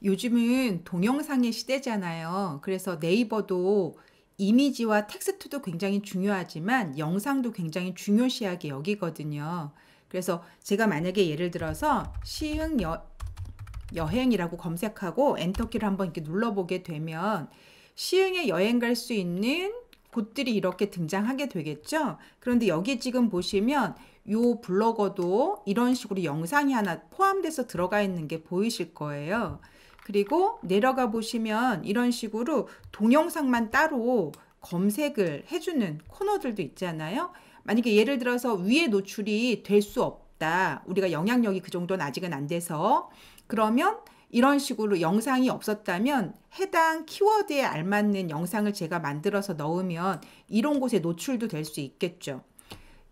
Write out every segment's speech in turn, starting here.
요즘은 동영상의 시대잖아요. 그래서 네이버도 이미지와 텍스트도 굉장히 중요하지만 영상도 굉장히 중요시하게 여기거든요. 그래서 제가 만약에 예를 들어서 시흥 여행이라고 검색하고 엔터키를 한번 이렇게 눌러보게 되면 시흥에 여행 갈 수 있는 곳들이 이렇게 등장하게 되겠죠. 그런데 여기 지금 보시면 요 블로거도 이런 식으로 영상이 하나 포함돼서 들어가 있는 게 보이실 거예요. 그리고 내려가 보시면 이런 식으로 동영상만 따로 검색을 해주는 코너들도 있잖아요. 만약에 예를 들어서 위에 노출이 될 수 없다. 우리가 영향력이 그 정도는 아직은 안 돼서 그러면 이런 식으로 영상이 없었다면 해당 키워드에 알맞는 영상을 제가 만들어서 넣으면 이런 곳에 노출도 될 수 있겠죠.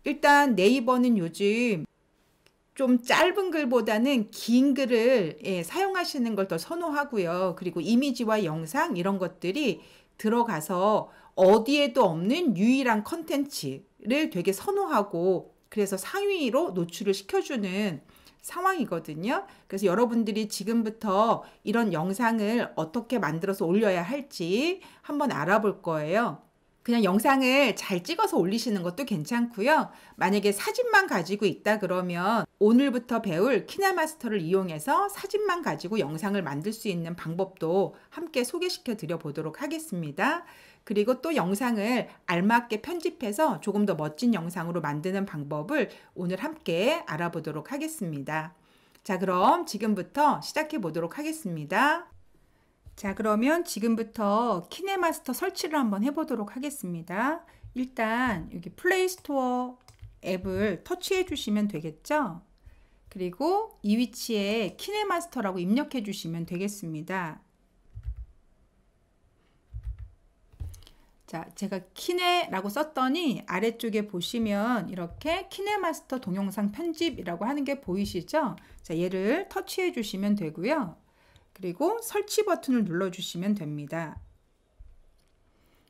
일단 네이버는 요즘 좀 짧은 글보다는 긴 글을 사용하시는 걸 더 선호하고요. 그리고 이미지와 영상 이런 것들이 들어가서 어디에도 없는 유일한 컨텐츠를 되게 선호하고 그래서 상위로 노출을 시켜주는 상황이거든요. 그래서 여러분들이 지금부터 이런 영상을 어떻게 만들어서 올려야 할지 한번 알아볼 거예요. 그냥 영상을 잘 찍어서 올리시는 것도 괜찮고요. 만약에 사진만 가지고 있다 그러면 오늘부터 배울 키네마스터를 이용해서 사진만 가지고 영상을 만들 수 있는 방법도 함께 소개시켜 드려 보도록 하겠습니다. 그리고 또 영상을 알맞게 편집해서 조금 더 멋진 영상으로 만드는 방법을 오늘 함께 알아보도록 하겠습니다. 자, 그럼 지금부터 시작해 보도록 하겠습니다. 자, 그러면 지금부터 키네마스터 설치를 한번 해보도록 하겠습니다. 일단 여기 플레이스토어 앱을 터치해 주시면 되겠죠? 그리고 이 위치에 키네마스터라고 입력해 주시면 되겠습니다. 자, 제가 키네라고 썼더니 아래쪽에 보시면 이렇게 키네마스터 동영상 편집이라고 하는 게 보이시죠? 자, 얘를 터치해 주시면 되고요. 그리고 설치 버튼을 눌러주시면 됩니다.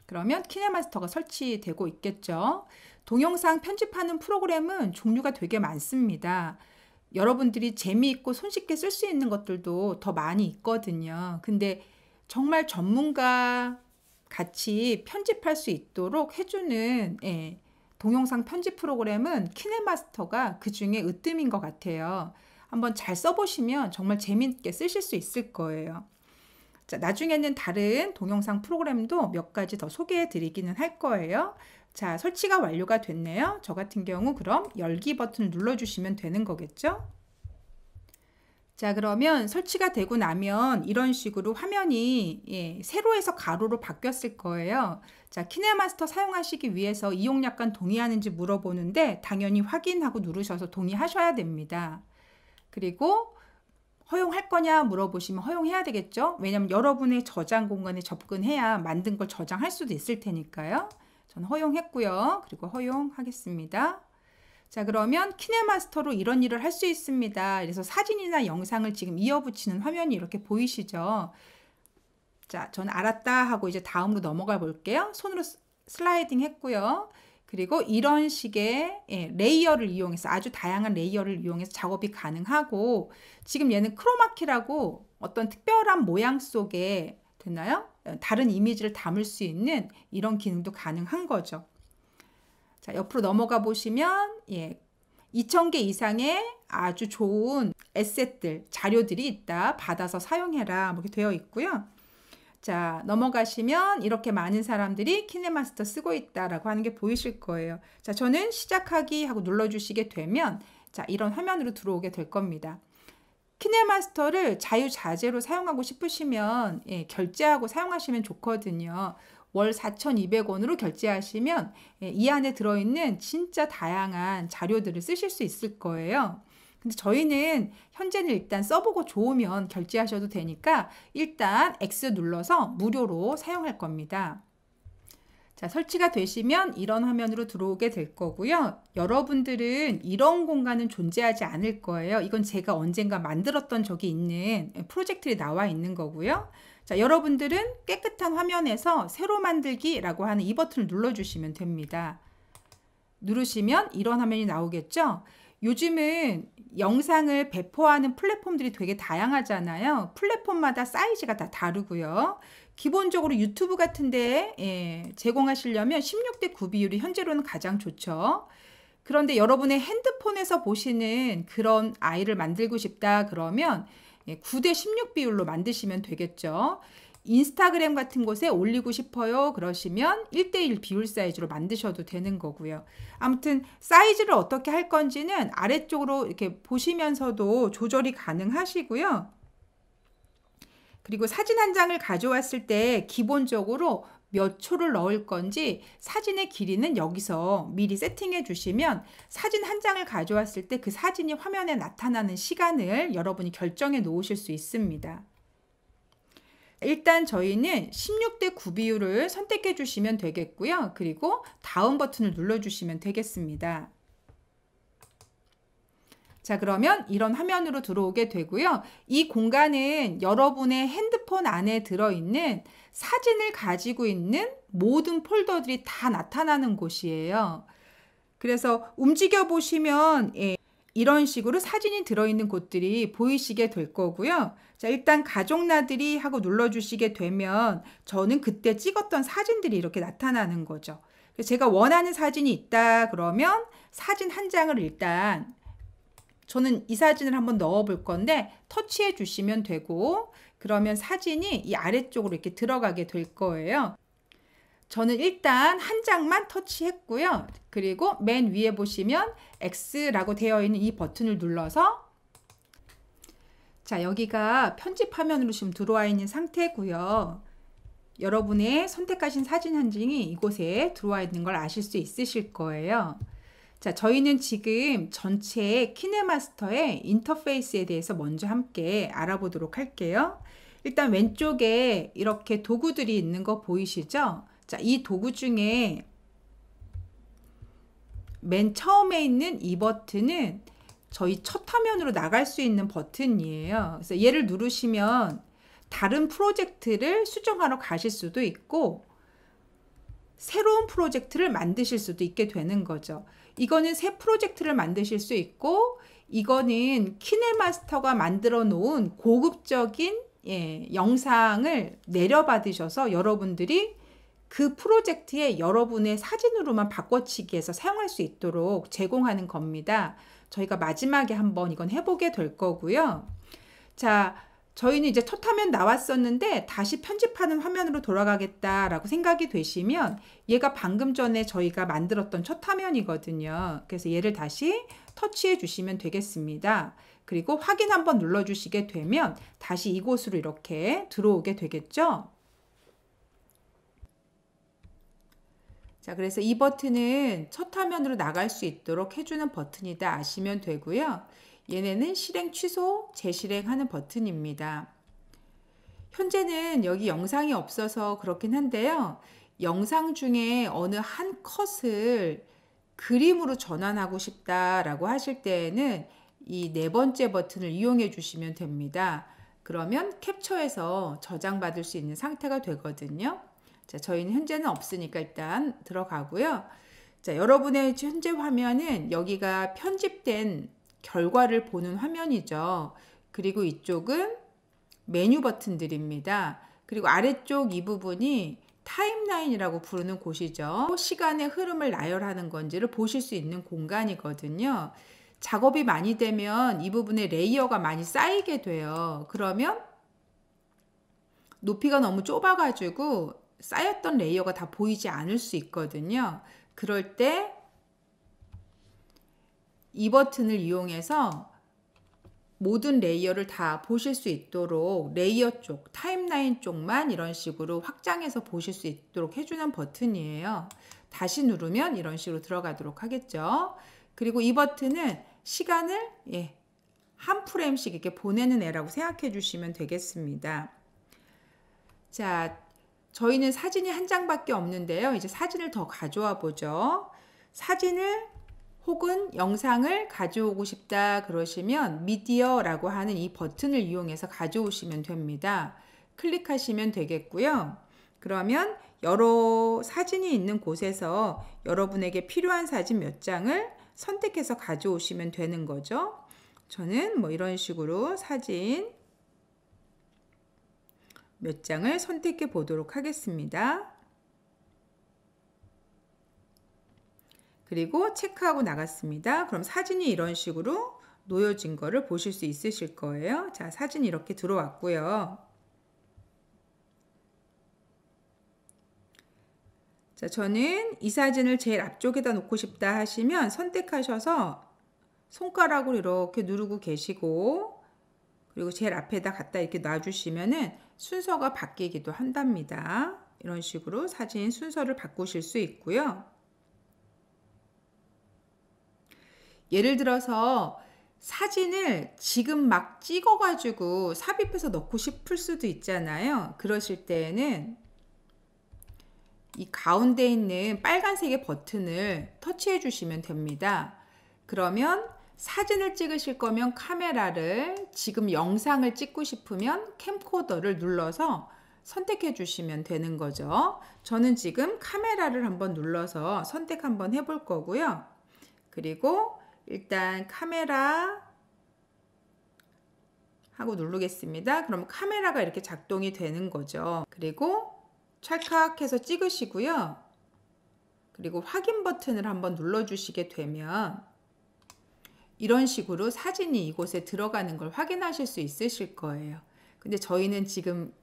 그러면 키네마스터가 설치되고 있겠죠. 동영상 편집하는 프로그램은 종류가 되게 많습니다. 여러분들이 재미있고 손쉽게 쓸 수 있는 것들도 더 많이 있거든요. 근데 정말 전문가 같이 편집할 수 있도록 해주는 동영상 편집 프로그램은 키네마스터가 그 중에 으뜸인 것 같아요. 한번 잘 써보시면 정말 재밌게 쓰실 수 있을 거예요. 자, 나중에는 다른 동영상 프로그램도 몇 가지 더 소개해 드리기는 할 거예요. 자, 설치가 완료가 됐네요. 저 같은 경우 그럼 열기 버튼을 눌러주시면 되는 거겠죠? 자, 그러면 설치가 되고 나면 이런 식으로 화면이 세로에서 가로로 바뀌었을 거예요. 자, 키네마스터 사용하시기 위해서 이용약관 동의하는지 물어보는데 당연히 확인하고 누르셔서 동의하셔야 됩니다. 그리고 허용할 거냐 물어보시면 허용해야 되겠죠. 왜냐하면 여러분의 저장 공간에 접근해야 만든 걸 저장할 수도 있을 테니까요. 저는 허용했고요. 그리고 허용하겠습니다. 자, 그러면 키네마스터로 이런 일을 할 수 있습니다. 그래서 사진이나 영상을 지금 이어붙이는 화면이 이렇게 보이시죠. 자, 저는 알았다 하고 이제 다음으로 넘어가 볼게요. 손으로 슬라이딩 했고요. 그리고 이런 식의 레이어를 이용해서 아주 다양한 레이어를 이용해서 작업이 가능하고 지금 얘는 크로마키라고 어떤 특별한 모양 속에 됐나요? 다른 이미지를 담을 수 있는 이런 기능도 가능한 거죠. 자, 옆으로 넘어가 보시면 2000개 이상의 아주 좋은 에셋들, 자료들이 있다. 받아서 사용해라. 이렇게 되어 있고요. 자, 넘어가시면 이렇게 많은 사람들이 키네마스터 쓰고 있다라고 하는 게 보이실 거예요. 자, 저는 시작하기 하고 눌러주시게 되면 자, 이런 화면으로 들어오게 될 겁니다. 키네마스터를 자유자재로 사용하고 싶으시면 결제하고 사용하시면 좋거든요. 월 4,200원으로 결제하시면 이 안에 들어있는 진짜 다양한 자료들을 쓰실 수 있을 거예요. 근데 저희는 현재는 일단 써보고 좋으면 결제하셔도 되니까 일단 X 눌러서 무료로 사용할 겁니다. 자, 설치가 되시면 이런 화면으로 들어오게 될 거고요. 여러분들은 이런 공간은 존재하지 않을 거예요. 이건 제가 언젠가 만들었던 적이 있는 프로젝트에 나와 있는 거고요. 자, 여러분들은 깨끗한 화면에서 새로 만들기라고 하는 이 버튼을 눌러주시면 됩니다. 누르시면 이런 화면이 나오겠죠. 요즘은 영상을 배포하는 플랫폼들이 되게 다양하잖아요. 플랫폼마다 사이즈가 다 다르고요. 기본적으로 유튜브 같은 데 제공하시려면 16대 9 비율이 현재로는 가장 좋죠. 그런데 여러분의 핸드폰에서 보시는 그런 아이를 만들고 싶다 그러면 9대 16 비율로 만드시면 되겠죠. 인스타그램 같은 곳에 올리고 싶어요 그러시면 1대1 비율 사이즈로 만드셔도 되는 거고요. 아무튼 사이즈를 어떻게 할 건지는 아래쪽으로 이렇게 보시면서도 조절이 가능하시고요. 그리고 사진 한 장을 가져왔을 때 기본적으로 몇 초를 넣을 건지 사진의 길이는 여기서 미리 세팅해 주시면 사진 한 장을 가져왔을 때 그 사진이 화면에 나타나는 시간을 여러분이 결정해 놓으실 수 있습니다. 일단 저희는 16대 9 비율을 선택해 주시면 되겠고요. 그리고 다음 버튼을 눌러 주시면 되겠습니다. 자, 그러면 이런 화면으로 들어오게 되고요. 이 공간은 여러분의 핸드폰 안에 들어있는 사진을 가지고 있는 모든 폴더들이 다 나타나는 곳이에요. 그래서 움직여 보시면 이런 식으로 사진이 들어있는 곳들이 보이시게 될 거고요. 자, 일단 가족 나들이 하고 눌러주시게 되면 저는 그때 찍었던 사진들이 이렇게 나타나는 거죠. 제가 원하는 사진이 있다 그러면 사진 한 장을 일단 저는 이 사진을 한번 넣어 볼 건데 터치해 주시면 되고 그러면 사진이 이 아래쪽으로 이렇게 들어가게 될 거예요. 저는 일단 한 장만 터치했고요. 그리고 맨 위에 보시면 X라고 되어 있는 이 버튼을 눌러서 자, 여기가 편집 화면으로 지금 들어와 있는 상태고요. 여러분의 선택하신 사진 한 장이 이곳에 들어와 있는 걸 아실 수 있으실 거예요. 자, 저희는 지금 전체 키네마스터의 인터페이스에 대해서 먼저 함께 알아보도록 할게요. 일단 왼쪽에 이렇게 도구들이 있는 거 보이시죠? 자, 이 도구 중에 맨 처음에 있는 이 버튼은 저희 첫 화면으로 나갈 수 있는 버튼이에요. 그래서 얘를 누르시면 다른 프로젝트를 수정하러 가실 수도 있고 새로운 프로젝트를 만드실 수도 있게 되는 거죠. 이거는 새 프로젝트를 만드실 수 있고 이거는 키네마스터가 만들어 놓은 고급적인 영상을 내려받으셔서 여러분들이 그 프로젝트에 여러분의 사진으로만 바꿔치기해서 사용할 수 있도록 제공하는 겁니다. 저희가 마지막에 한번 이건 해보게 될 거고요. 자, 저희는 이제 첫 화면 나왔었는데 다시 편집하는 화면으로 돌아가겠다라고 생각이 되시면 얘가 방금 전에 저희가 만들었던 첫 화면이거든요. 그래서 얘를 다시 터치해 주시면 되겠습니다. 그리고 확인 한번 눌러 주시게 되면 다시 이곳으로 이렇게 들어오게 되겠죠. 자, 그래서 이 버튼은 첫 화면으로 나갈 수 있도록 해주는 버튼이다 아시면 되고요. 얘네는 실행 취소, 재실행하는 버튼입니다. 현재는 여기 영상이 없어서 그렇긴 한데요. 영상 중에 어느 한 컷을 그림으로 전환하고 싶다라고 하실 때에는 이 네 번째 버튼을 이용해 주시면 됩니다. 그러면 캡처해서 저장받을 수 있는 상태가 되거든요. 자, 저희는 현재는 없으니까 일단 들어가고요. 자, 여러분의 현재 화면은 여기가 편집된 결과를 보는 화면이죠. 그리고 이쪽은 메뉴 버튼들입니다. 그리고 아래쪽 이 부분이 타임라인이라고 부르는 곳이죠. 시간의 흐름을 나열하는 건지를 보실 수 있는 공간이거든요. 작업이 많이 되면 이 부분에 레이어가 많이 쌓이게 돼요. 그러면 높이가 너무 좁아가지고 쌓였던 레이어가 다 보이지 않을 수 있거든요. 그럴 때 이 버튼을 이용해서 모든 레이어를 다 보실 수 있도록 레이어 쪽, 타임라인 쪽만 이런 식으로 확장해서 보실 수 있도록 해주는 버튼이에요. 다시 누르면 이런 식으로 들어가도록 하겠죠. 그리고 이 버튼은 시간을 한 프레임씩 이렇게 보내는 애라고 생각해 주시면 되겠습니다. 자, 저희는 사진이 한 장밖에 없는데요. 이제 사진을 더 가져와 보죠. 사진을 혹은 영상을 가져오고 싶다 그러시면 미디어라고 하는 이 버튼을 이용해서 가져오시면 됩니다. 클릭하시면 되겠고요. 그러면 여러 사진이 있는 곳에서 여러분에게 필요한 사진 몇 장을 선택해서 가져오시면 되는 거죠. 저는 뭐 이런 식으로 사진 몇 장을 선택해 보도록 하겠습니다. 그리고 체크하고 나갔습니다. 그럼 사진이 이런 식으로 놓여진 거를 보실 수 있으실 거예요. 자, 사진이 이렇게 들어왔고요. 자, 저는 이 사진을 제일 앞쪽에다 놓고 싶다 하시면 선택하셔서 손가락으로 이렇게 누르고 계시고, 그리고 제일 앞에다 갖다 이렇게 놔주시면은 순서가 바뀌기도 한답니다. 이런 식으로 사진 순서를 바꾸실 수 있고요. 예를 들어서 사진을 지금 막 찍어가지고 삽입해서 넣고 싶을 수도 있잖아요. 그러실 때에는 이 가운데 있는 빨간색의 버튼을 터치해 주시면 됩니다. 그러면 사진을 찍으실 거면 카메라를, 지금 영상을 찍고 싶으면 캠코더를 눌러서 선택해 주시면 되는 거죠. 저는 지금 카메라를 한번 눌러서 선택 한번 해볼 거고요. 그리고 일단 카메라 하고 누르겠습니다. 그럼 카메라가 이렇게 작동이 되는 거죠. 그리고 찰칵해서 찍으시고요. 그리고 확인 버튼을 한번 눌러주시게 되면 이런 식으로 사진이 이곳에 들어가는 걸 확인하실 수 있으실 거예요. 근데 저희는 지금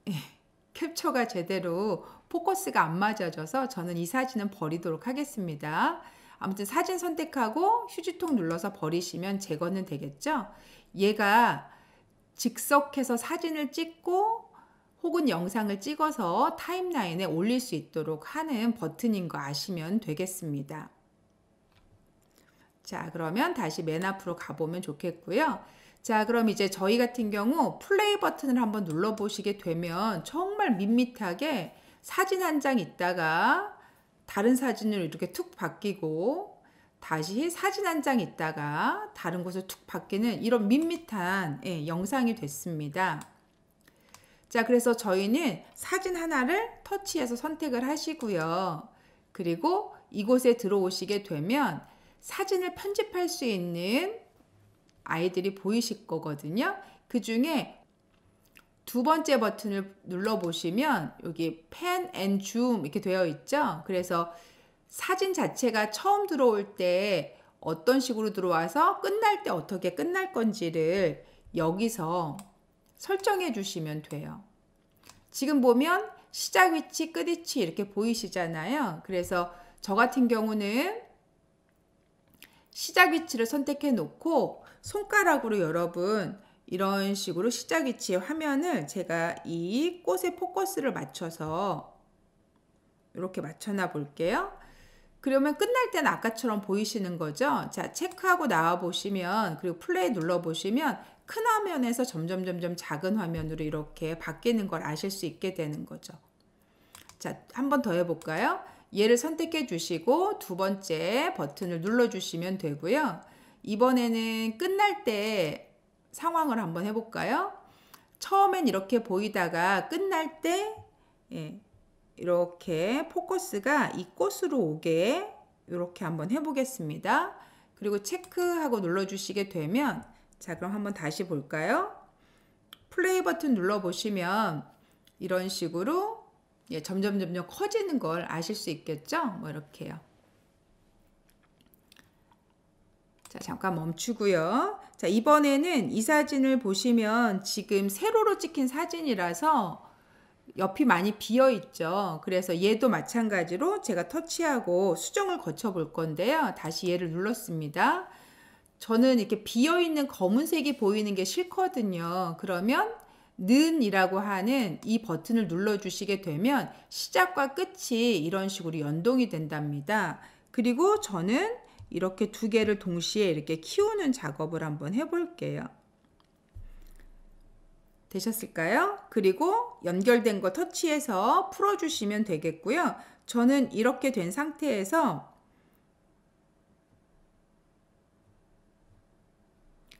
캡처가 제대로 포커스가 안 맞아져서 저는 이 사진은 버리도록 하겠습니다. 아무튼 사진 선택하고 휴지통 눌러서 버리시면 제거는 되겠죠. 얘가 즉석해서 사진을 찍고 혹은 영상을 찍어서 타임라인에 올릴 수 있도록 하는 버튼인 거 아시면 되겠습니다. 자, 그러면 다시 맨 앞으로 가보면 좋겠고요. 자, 그럼 이제 저희 같은 경우 플레이 버튼을 한번 눌러보시게 되면 정말 밋밋하게 사진 한 장 있다가 다른 사진으로 이렇게 툭 바뀌고 다시 사진 한 장 있다가 다른 곳으로 툭 바뀌는 이런 밋밋한 영상이 됐습니다. 자, 그래서 저희는 사진 하나를 터치해서 선택을 하시고요. 그리고 이곳에 들어오시게 되면 사진을 편집할 수 있는 아이들이 보이실 거거든요. 그 중에 두 번째 버튼을 눌러보시면 여기 펜 앤 줌 이렇게 되어 있죠. 그래서 사진 자체가 처음 들어올 때 어떤 식으로 들어와서 끝날 때 어떻게 끝날 건지를 여기서 설정해 주시면 돼요. 지금 보면 시작 위치, 끝 위치 이렇게 보이시잖아요. 그래서 저 같은 경우는 시작 위치를 선택해 놓고 손가락으로 여러분 이런 식으로 시작 위치의 화면을 제가 이 꽃에 포커스를 맞춰서 이렇게 맞춰놔 볼게요. 그러면 끝날 때는 아까처럼 보이시는 거죠. 자, 체크하고 나와 보시면, 그리고 플레이 눌러 보시면 큰 화면에서 점점 작은 화면으로 이렇게 바뀌는 걸 아실 수 있게 되는 거죠. 자, 한 번 더 해볼까요? 얘를 선택해 주시고 두 번째 버튼을 눌러 주시면 되고요. 이번에는 끝날 때 상황을 한번 해볼까요? 처음엔 이렇게 보이다가 끝날 때 이렇게 포커스가 이 꽃으로 오게 이렇게 한번 해보겠습니다. 그리고 체크하고 눌러주시게 되면, 자, 그럼 한번 다시 볼까요? 플레이 버튼 눌러보시면 이런 식으로 점점 커지는 걸 아실 수 있겠죠? 뭐 이렇게요. 자, 잠깐 멈추고요. 자, 이번에는 이 사진을 보시면 지금 세로로 찍힌 사진이라서 옆이 많이 비어 있죠. 그래서 얘도 마찬가지로 제가 터치하고 수정을 거쳐 볼 건데요. 다시 얘를 눌렀습니다. 저는 이렇게 비어 있는 검은색이 보이는 게 싫거든요. 그러면 는이라고 하는 이 버튼을 눌러 주시게 되면 시작과 끝이 이런 식으로 연동이 된답니다. 그리고 저는 이렇게 두 개를 동시에 이렇게 키우는 작업을 한번 해볼게요. 되셨을까요? 그리고 연결된 거 터치해서 풀어주시면 되겠고요. 저는 이렇게 된 상태에서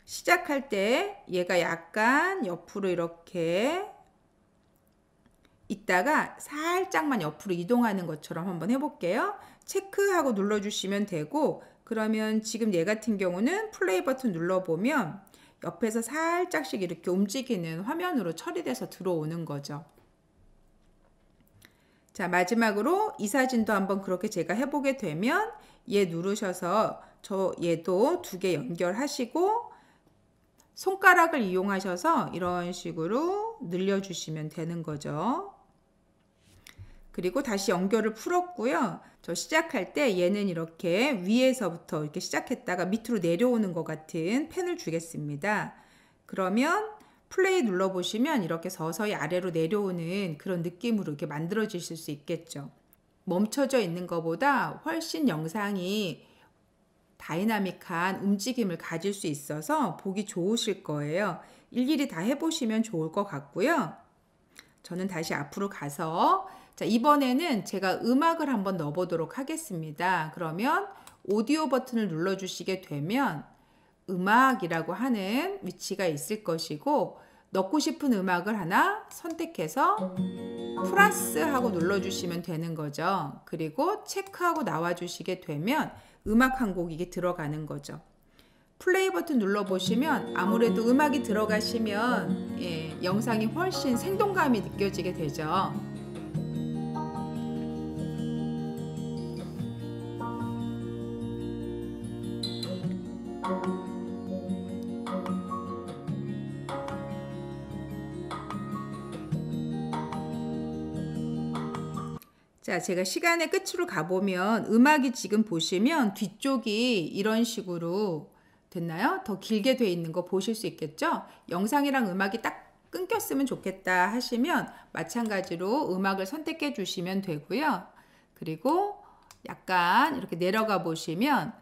시작할 때 얘가 약간 옆으로 이렇게 있다가 살짝만 옆으로 이동하는 것처럼 한번 해볼게요. 체크하고 눌러주시면 되고, 그러면 지금 얘 같은 경우는 플레이 버튼 눌러보면 옆에서 살짝씩 이렇게 움직이는 화면으로 처리돼서 들어오는 거죠. 자, 마지막으로 이 사진도 한번 그렇게 제가 해보게 되면 얘 누르셔서 얘도 2개 연결하시고 손가락을 이용하셔서 이런 식으로 늘려주시면 되는 거죠. 그리고 다시 연결을 풀었고요. 저 시작할 때 얘는 이렇게 위에서부터 이렇게 시작했다가 밑으로 내려오는 것 같은 펜을 주겠습니다. 그러면 플레이 눌러보시면 이렇게 서서히 아래로 내려오는 그런 느낌으로 이렇게 만들어지실 수 있겠죠. 멈춰져 있는 것보다 훨씬 영상이 다이나믹한 움직임을 가질 수 있어서 보기 좋으실 거예요. 일일이 다 해보시면 좋을 것 같고요. 저는 다시 앞으로 가서 자, 이번에는 제가 음악을 한번 넣어보도록 하겠습니다. 그러면 오디오 버튼을 눌러주시게 되면 음악이라고 하는 위치가 있을 것이고 넣고 싶은 음악을 하나 선택해서 플러스 하고 눌러주시면 되는 거죠. 그리고 체크하고 나와주시게 되면 음악 한 곡이 들어가는 거죠. 플레이 버튼 눌러보시면 아무래도 음악이 들어가시면 영상이 훨씬 생동감이 느껴지게 되죠. 자, 제가 시간의 끝으로 가보면 음악이 지금 보시면 뒤쪽이 이런 식으로 됐나요? 더 길게 돼 있는 거 보실 수 있겠죠? 영상이랑 음악이 딱 끊겼으면 좋겠다 하시면 마찬가지로 음악을 선택해 주시면 되고요. 그리고 약간 이렇게 내려가 보시면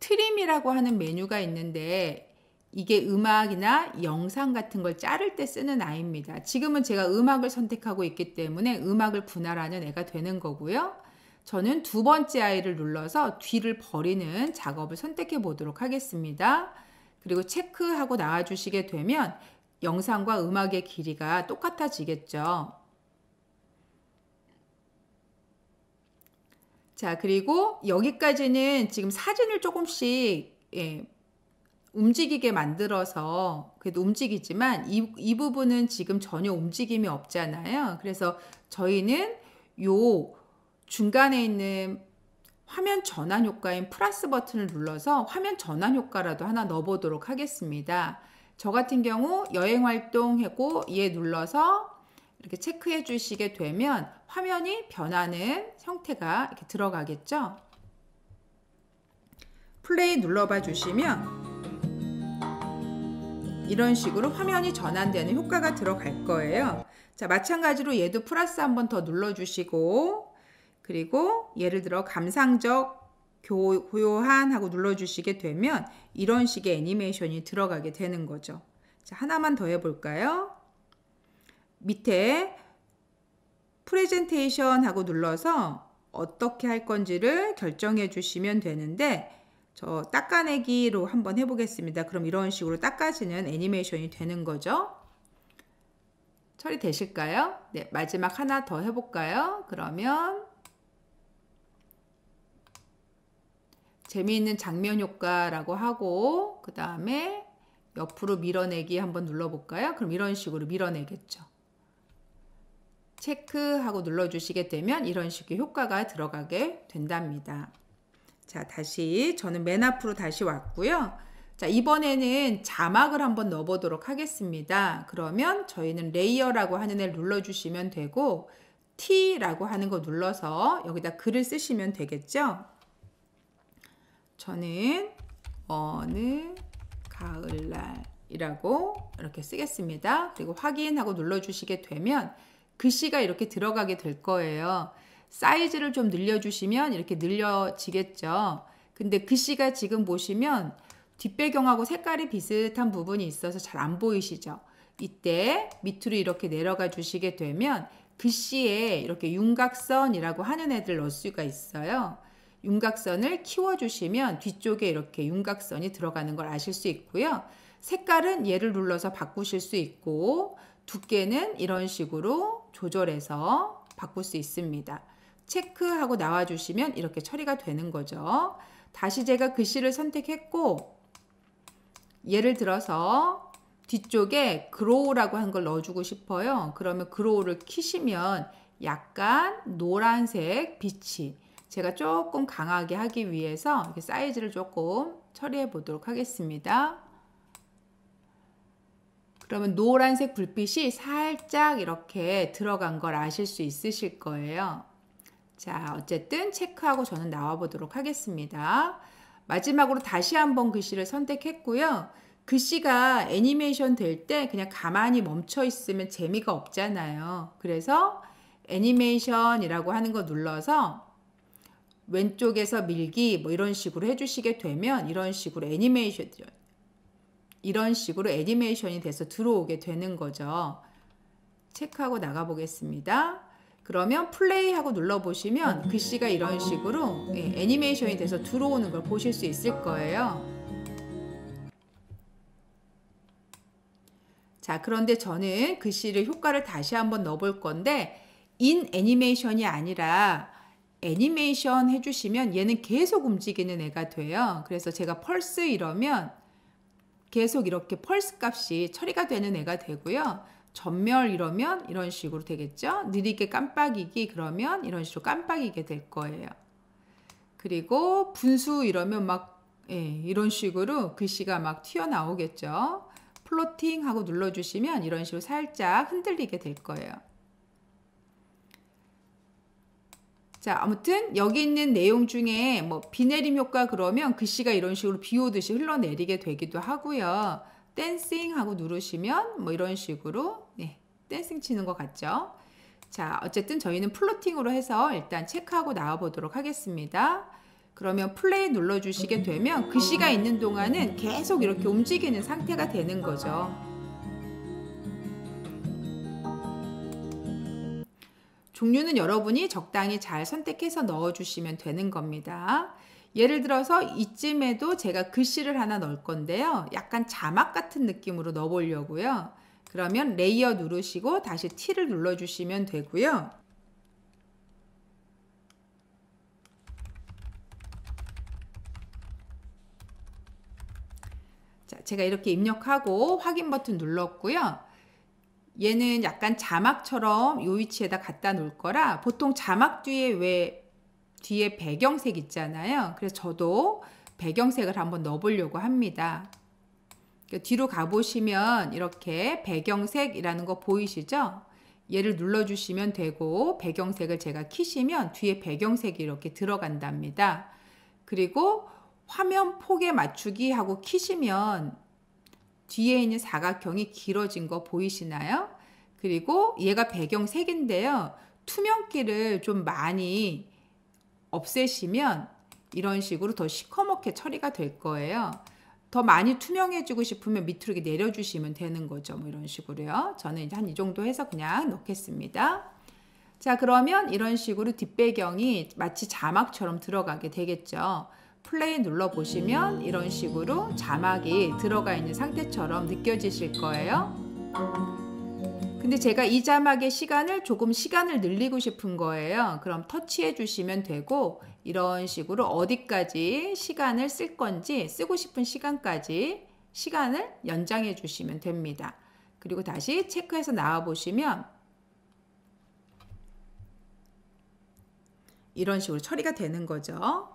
트림이라고 하는 메뉴가 있는데 이게 음악이나 영상 같은 걸 자를 때 쓰는 아이입니다. 지금은 제가 음악을 선택하고 있기 때문에 음악을 분할하는 애가 되는 거고요. 저는 2번째 아이를 눌러서 뒤를 버리는 작업을 선택해 보도록 하겠습니다. 그리고 체크하고 나와주시게 되면 영상과 음악의 길이가 똑같아지겠죠. 자, 그리고 여기까지는 지금 사진을 조금씩 움직이게 만들어서 그래도 움직이지만 이 부분은 지금 전혀 움직임이 없잖아요. 그래서 저희는 요 중간에 있는 화면 전환 효과인 플러스 버튼을 눌러서 화면 전환 효과라도 하나 넣어보도록 하겠습니다. 저 같은 경우 여행 활동하고 얘 눌러서 이렇게 체크해 주시게 되면 화면이 변하는 형태가 이렇게 들어가겠죠. 플레이 눌러봐 주시면 이런 식으로 화면이 전환되는 효과가 들어갈 거예요. 자, 마찬가지로 얘도 플러스 한번 더 눌러주시고 그리고 예를 들어 감상적 고요한 하고 눌러주시게 되면 이런 식의 애니메이션이 들어가게 되는 거죠. 자, 하나만 더 해볼까요? 밑에 프레젠테이션 하고 눌러서 어떻게 할 건지를 결정해 주시면 되는데 저 닦아내기로 한번 해보겠습니다. 그럼 이런 식으로 닦아지는 애니메이션이 되는 거죠. 처리되실까요? 네, 마지막 하나 더 해볼까요? 그러면 재미있는 장면 효과라고 하고 그 다음에 옆으로 밀어내기 한번 눌러볼까요? 그럼 이런 식으로 밀어내겠죠. 체크하고 눌러주시게 되면 이런 식의 효과가 들어가게 된답니다. 자, 다시 저는 맨 앞으로 다시 왔고요. 자, 이번에는 자막을 한번 넣어보도록 하겠습니다. 그러면 저희는 레이어라고 하는 애를 눌러주시면 되고 T라고 하는 거 눌러서 여기다 글을 쓰시면 되겠죠. 저는 어느 가을날이라고 이렇게 쓰겠습니다. 그리고 확인하고 눌러주시게 되면 글씨가 이렇게 들어가게 될 거예요. 사이즈를 좀 늘려주시면 이렇게 늘려지겠죠. 근데 글씨가 지금 보시면 뒷배경하고 색깔이 비슷한 부분이 있어서 잘 안 보이시죠? 이때 밑으로 이렇게 내려가 주시게 되면 글씨에 이렇게 윤곽선이라고 하는 애들 넣을 수가 있어요. 윤곽선을 키워주시면 뒤쪽에 이렇게 윤곽선이 들어가는 걸 아실 수 있고요. 색깔은 얘를 눌러서 바꾸실 수 있고 두께는 이런 식으로 조절해서 바꿀 수 있습니다. 체크하고 나와주시면 이렇게 처리가 되는 거죠. 다시 제가 글씨를 선택했고 예를 들어서 뒤쪽에 그로우라고 한 걸 넣어주고 싶어요. 그러면 그로우를 키시면 약간 노란색 빛이 제가 조금 강하게 하기 위해서 이렇게 사이즈를 조금 처리해 보도록 하겠습니다. 그러면 노란색 불빛이 살짝 이렇게 들어간 걸 아실 수 있으실 거예요. 자, 어쨌든 체크하고 저는 나와 보도록 하겠습니다. 마지막으로 다시 한번 글씨를 선택했고요. 글씨가 애니메이션 될 때 그냥 가만히 멈춰 있으면 재미가 없잖아요. 그래서 애니메이션이라고 하는 거 눌러서 왼쪽에서 밀기 뭐 이런 식으로 해주시게 되면 이런 식으로 애니메이션이 돼서 들어오게 되는 거죠. 체크하고 나가 보겠습니다. 그러면 플레이하고 눌러보시면 글씨가 이런 식으로 애니메이션이 돼서 들어오는 걸 보실 수 있을 거예요. 자, 그런데 저는 글씨를 효과를 다시 한번 넣어볼 건데 인 애니메이션이 아니라 애니메이션 해주시면 얘는 계속 움직이는 애가 돼요. 그래서 제가 펄스 이러면 계속 이렇게 펄스 값이 처리가 되는 애가 되고요. 전멸 이러면 이런 식으로 되겠죠. 느리게 깜빡이기 그러면 이런 식으로 깜빡이게 될 거예요. 그리고 분수 이러면 막 이런 식으로 글씨가 막 튀어나오겠죠. 플로팅 하고 눌러주시면 이런 식으로 살짝 흔들리게 될 거예요. 자, 아무튼 여기 있는 내용 중에 뭐 비 내림 효과 그러면 글씨가 이런 식으로 비 오듯이 흘러내리게 되기도 하고요. 댄싱 하고 누르시면 뭐 이런 식으로 댄싱 치는 것 같죠. 자, 어쨌든 저희는 플로팅으로 해서 일단 체크하고 나와 보도록 하겠습니다. 그러면 플레이 눌러주시게 되면 글씨가 있는 동안은 계속 이렇게 움직이는 상태가 되는 거죠. 종류는 여러분이 적당히 잘 선택해서 넣어주시면 되는 겁니다. 예를 들어서 이쯤에도 제가 글씨를 하나 넣을 건데요. 약간 자막 같은 느낌으로 넣어보려고요. 그러면 레이어 누르시고 다시 T를 눌러주시면 되고요. 자, 제가 이렇게 입력하고 확인 버튼 눌렀고요. 얘는 약간 자막처럼 요 위치에다 갖다 놓을 거라 보통 자막 뒤에 뒤에 배경색 있잖아요. 그래서 저도 배경색을 한번 넣어보려고 합니다. 뒤로 가보시면 이렇게 배경색이라는 거 보이시죠? 얘를 눌러주시면 되고 배경색을 제가 키시면 뒤에 배경색이 이렇게 들어간답니다. 그리고 화면 폭에 맞추기 하고 키시면 뒤에 있는 사각형이 길어진 거 보이시나요? 그리고 얘가 배경색인데요. 투명기를 좀 많이 없애시면 이런 식으로 더 시커멓게 처리가 될 거예요. 더 많이 투명해지고 싶으면 밑으로 이렇게 내려주시면 되는 거죠. 뭐 이런 식으로요. 저는 이제 한 이 정도 해서 그냥 넣겠습니다. 자, 그러면 이런 식으로 뒷배경이 마치 자막처럼 들어가게 되겠죠. 플레이 눌러보시면 이런 식으로 자막이 들어가 있는 상태처럼 느껴지실 거예요. 근데 제가 이 자막의 조금 시간을 늘리고 싶은 거예요. 그럼 터치해 주시면 되고 이런 식으로 어디까지 시간을 쓸 건지 쓰고 싶은 시간까지 시간을 연장해 주시면 됩니다. 그리고 다시 체크해서 나와 보시면 이런 식으로 처리가 되는 거죠.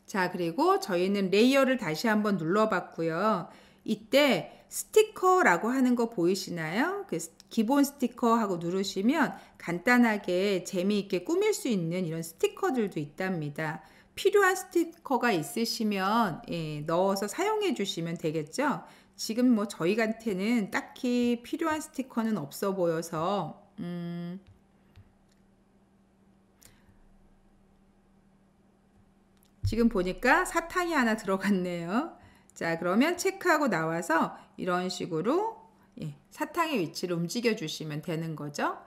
자, 그리고 저희는 레이어를 다시 한번 눌러봤고요. 이때 스티커라고 하는 거 보이시나요? 기본 스티커 하고 누르시면 간단하게 재미있게 꾸밀 수 있는 이런 스티커들도 있답니다. 필요한 스티커가 있으시면 넣어서 사용해 주시면 되겠죠. 지금 뭐 저희한테는 딱히 필요한 스티커는 없어 보여서 지금 보니까 사탕이 하나 들어갔네요. 자, 그러면 체크하고 나와서 이런 식으로 사탕의 위치를 움직여 주시면 되는 거죠.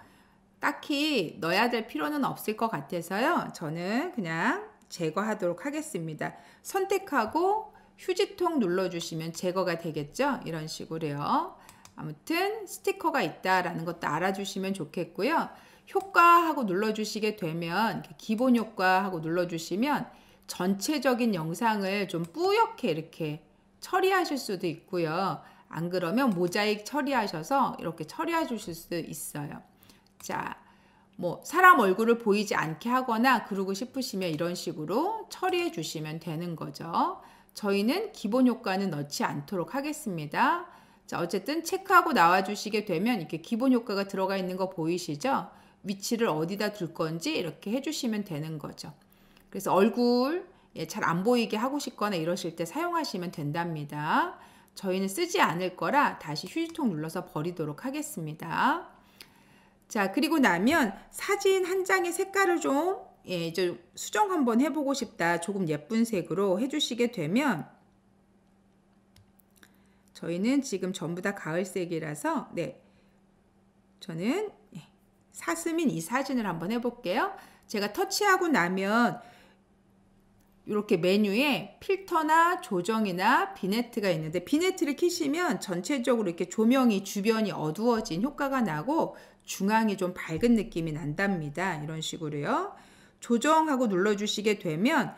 딱히 넣어야 될 필요는 없을 것 같아서요. 저는 그냥 제거하도록 하겠습니다. 선택하고 휴지통 눌러주시면 제거가 되겠죠. 이런 식으로요. 아무튼 스티커가 있다라는 것도 알아주시면 좋겠고요. 효과하고 눌러주시게 되면 기본 효과하고 눌러주시면 전체적인 영상을 좀 뿌옇게 이렇게 처리하실 수도 있고요. 안 그러면 모자이크 처리하셔서 이렇게 처리해 주실 수 있어요. 자, 뭐 사람 얼굴을 보이지 않게 하거나 그러고 싶으시면 이런 식으로 처리해 주시면 되는 거죠. 저희는 기본 효과는 넣지 않도록 하겠습니다. 자, 어쨌든 체크하고 나와 주시게 되면 이렇게 기본 효과가 들어가 있는 거 보이시죠? 위치를 어디다 둘 건지 이렇게 해주시면 되는 거죠. 그래서 얼굴 잘 안 보이게 하고 싶거나 이러실 때 사용하시면 된답니다. 저희는 쓰지 않을 거라 다시 휴지통 눌러서 버리도록 하겠습니다. 자, 그리고 나면 사진 한 장의 색깔을 좀 이제 수정 한번 해보고 싶다. 조금 예쁜 색으로 해주시게 되면 저희는 지금 전부 다 가을색이라서 저는 사슴인 이 사진을 한번 해볼게요. 제가 터치하고 나면 이렇게 메뉴에 필터나 조정이나 비네트가 있는데 비네트를 켜시면 전체적으로 이렇게 조명이 주변이 어두워진 효과가 나고 중앙이 좀 밝은 느낌이 난답니다. 이런 식으로요. 조정하고 눌러주시게 되면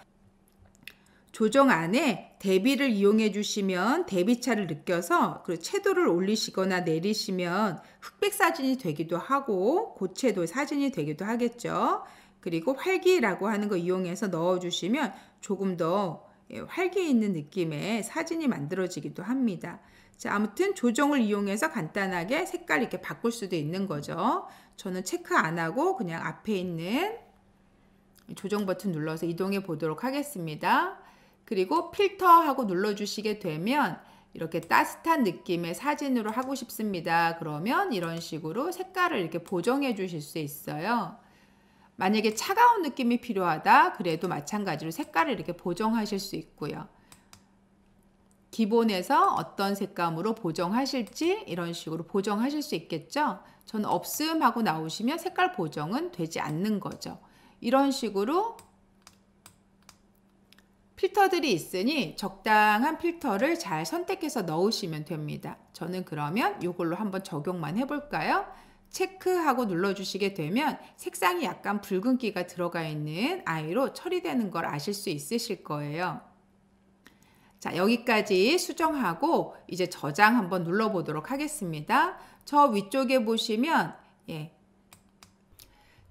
조정 안에 대비를 이용해 주시면 대비차를 느껴서 그리고 채도를 올리시거나 내리시면 흑백 사진이 되기도 하고 고채도 사진이 되기도 하겠죠. 그리고 활기라고 하는 거 이용해서 넣어주시면 조금 더 활기 있는 느낌의 사진이 만들어지기도 합니다. 자, 아무튼 조정을 이용해서 간단하게 색깔 이렇게 바꿀 수도 있는 거죠. 저는 체크 안 하고 그냥 앞에 있는 조정 버튼 눌러서 이동해 보도록 하겠습니다. 그리고 필터하고 눌러주시게 되면 이렇게 따뜻한 느낌의 사진으로 하고 싶습니다. 그러면 이런 식으로 색깔을 이렇게 보정해 주실 수 있어요. 만약에 차가운 느낌이 필요하다 그래도 마찬가지로 색깔을 이렇게 보정하실 수 있고요. 기본에서 어떤 색감으로 보정하실지 이런 식으로 보정하실 수 있겠죠. 저는 없음 하고 나오시면 색깔 보정은 되지 않는 거죠. 이런 식으로 필터들이 있으니 적당한 필터를 잘 선택해서 넣으시면 됩니다. 저는 그러면 이걸로 한번 적용만 해볼까요? 체크하고 눌러주시게 되면 색상이 약간 붉은기가 들어가 있는 아이로 처리되는 걸 아실 수 있으실 거예요. 자, 여기까지 수정하고 이제 저장 한번 눌러보도록 하겠습니다. 저 위쪽에 보시면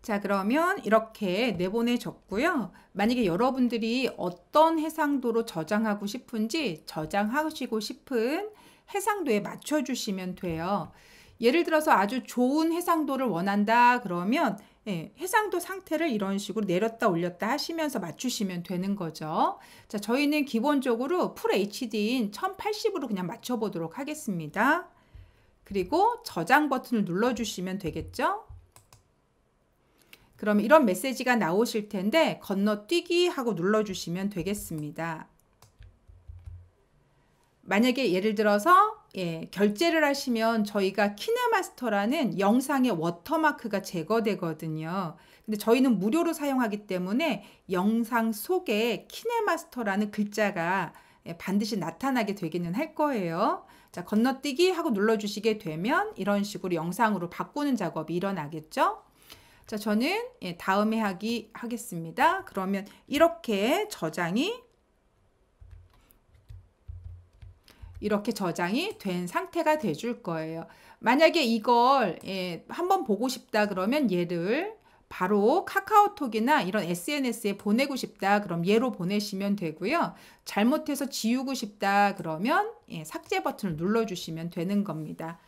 자, 그러면 이렇게 내보내졌고요. 만약에 여러분들이 어떤 해상도로 저장하고 싶은지 저장하시고 싶은 해상도에 맞춰주시면 돼요. 예를 들어서 아주 좋은 해상도를 원한다 그러면 해상도 상태를 이런 식으로 내렸다 올렸다 하시면서 맞추시면 되는 거죠. 자, 저희는 기본적으로 풀 HD인 1080으로 그냥 맞춰보도록 하겠습니다. 그리고 저장 버튼을 눌러주시면 되겠죠. 그럼 이런 메시지가 나오실 텐데 건너뛰기 하고 눌러주시면 되겠습니다. 만약에 예를 들어서 결제를 하시면 저희가 키네마스터라는 영상의 워터마크가 제거되거든요. 근데 저희는 무료로 사용하기 때문에 영상 속에 키네마스터라는 글자가 반드시 나타나게 되기는 할 거예요. 자, 건너뛰기 하고 눌러주시게 되면 이런 식으로 영상으로 바꾸는 작업이 일어나겠죠. 자, 저는 다음에 하겠습니다. 그러면 이렇게 저장이 된 상태가 돼줄 거예요. 만약에 이걸 한번 보고 싶다 그러면 얘를 바로 카카오톡이나 이런 SNS에 보내고 싶다 그럼 얘로 보내시면 되고요. 잘못해서 지우고 싶다 그러면 삭제 버튼을 눌러주시면 되는 겁니다.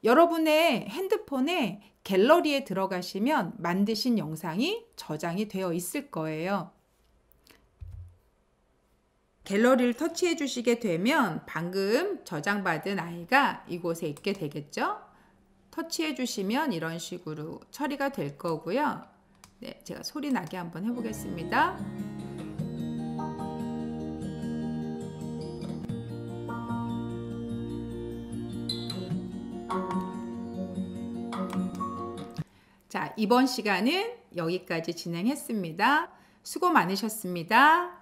여러분의 핸드폰에 갤러리에 들어가시면 만드신 영상이 저장이 되어 있을 거예요. 갤러리를 터치해 주시게 되면 방금 저장받은 아이가 이곳에 있게 되겠죠? 터치해 주시면 이런 식으로 처리가 될 거고요. 네, 제가 소리 나게 한번 해보겠습니다. 자, 이번 시간은 여기까지 진행했습니다. 수고 많으셨습니다.